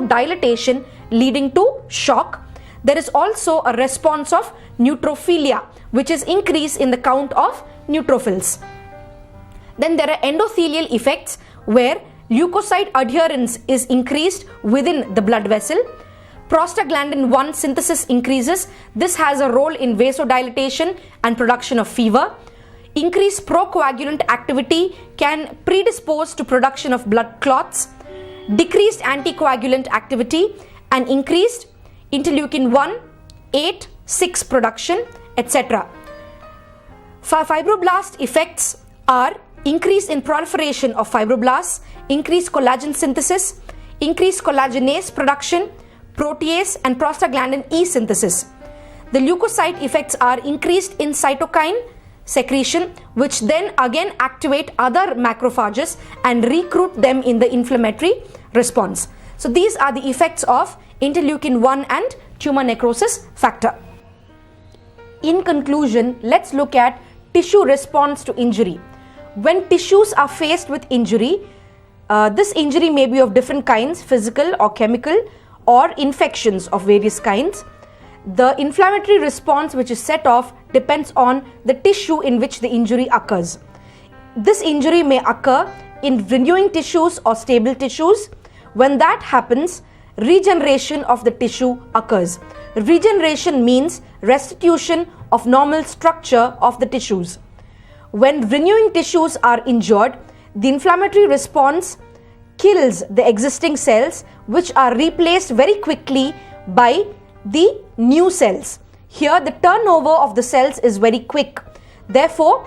vasodilatation leading to shock. There is also a response of neutrophilia, which is increase in the count of neutrophils. Then there are endothelial effects where leukocyte adherence is increased within the blood vessel. Prostaglandin 1 synthesis increases. This has a role in vasodilatation and production of fever. Increased procoagulant activity can predispose to production of blood clots. Decreased anticoagulant activity and increased interleukin 1, 8, 6 production, etc. Fibroblast effects are increase in proliferation of fibroblasts, increased collagen synthesis, increased collagenase production, protease and prostaglandin E synthesis. The leukocyte effects are increased in cytokine secretion, which then again activate other macrophages and recruit them in the inflammatory response. So these are the effects of interleukin 1 and tumor necrosis factor. In conclusion, let's look at tissue response to injury. When tissues are faced with injury, this injury may be of different kinds, physical or chemical, or infections of various kinds. The inflammatory response which is set off depends on the tissue in which the injury occurs. This injury may occur in renewing tissues or stable tissues. When that happens, regeneration of the tissue occurs. Regeneration means restitution of normal structure of the tissues. When renewing tissues are injured, the inflammatory response kills the existing cells, which are replaced very quickly by the new cells. Here the turnover of the cells is very quick. Therefore,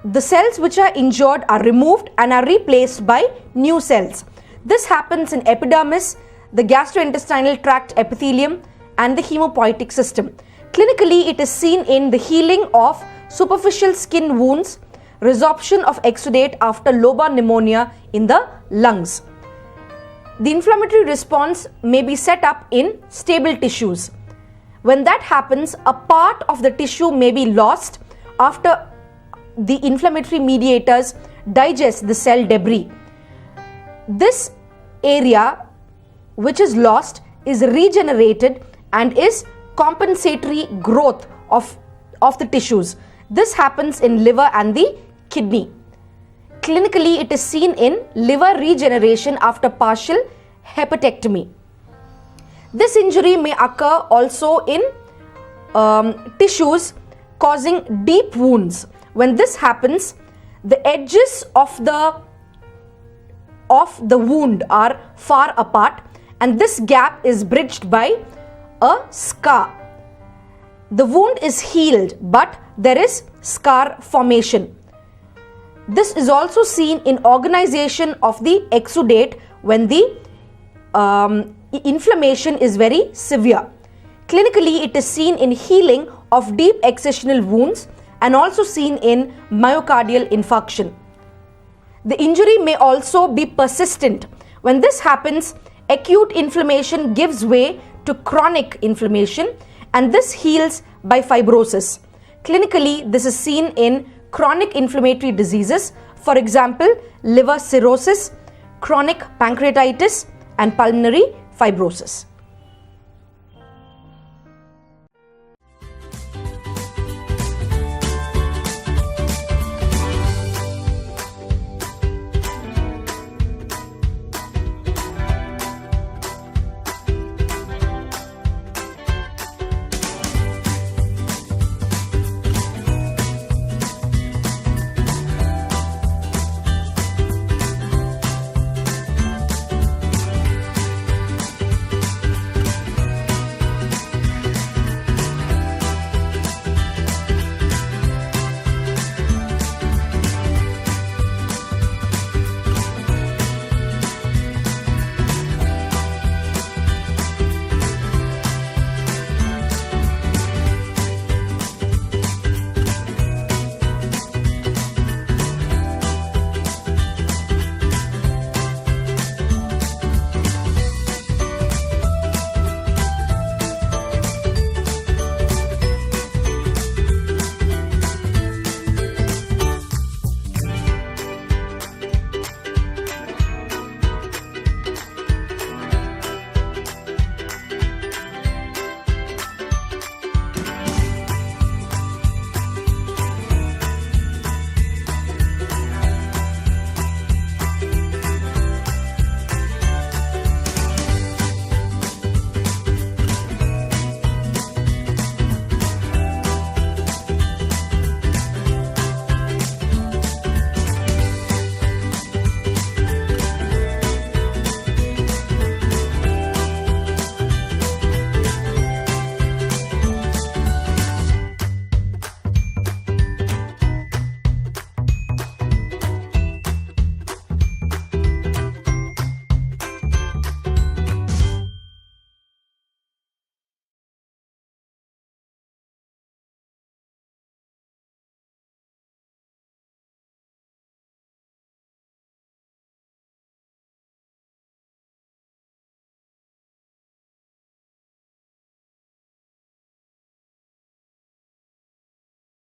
the cells which are injured are removed and are replaced by new cells. This happens in epidermis, the gastrointestinal tract epithelium and the hemopoietic system. Clinically, it is seen in the healing of superficial skin wounds, resorption of exudate after lobar pneumonia in the lungs. The inflammatory response may be set up in stable tissues. When that happens, a part of the tissue may be lost after the inflammatory mediators digest the cell debris. This area which is lost is regenerated and is compensatory growth of the tissues. This happens in liver and the kidney. Clinically, it is seen in liver regeneration after partial hepatectomy. This injury may occur also in tissues causing deep wounds. When this happens, the edges of the wound are far apart and this gap is bridged by a scar. The wound is healed, but there is scar formation. This is also seen in organization of the exudate when the inflammation is very severe. Clinically, it is seen in healing of deep excisional wounds and also seen in myocardial infarction. The injury may also be persistent. When this happens, acute inflammation gives way to chronic inflammation and this heals by fibrosis. Clinically, this is seen in chronic inflammatory diseases, for example, liver cirrhosis, chronic pancreatitis, and pulmonary fibrosis.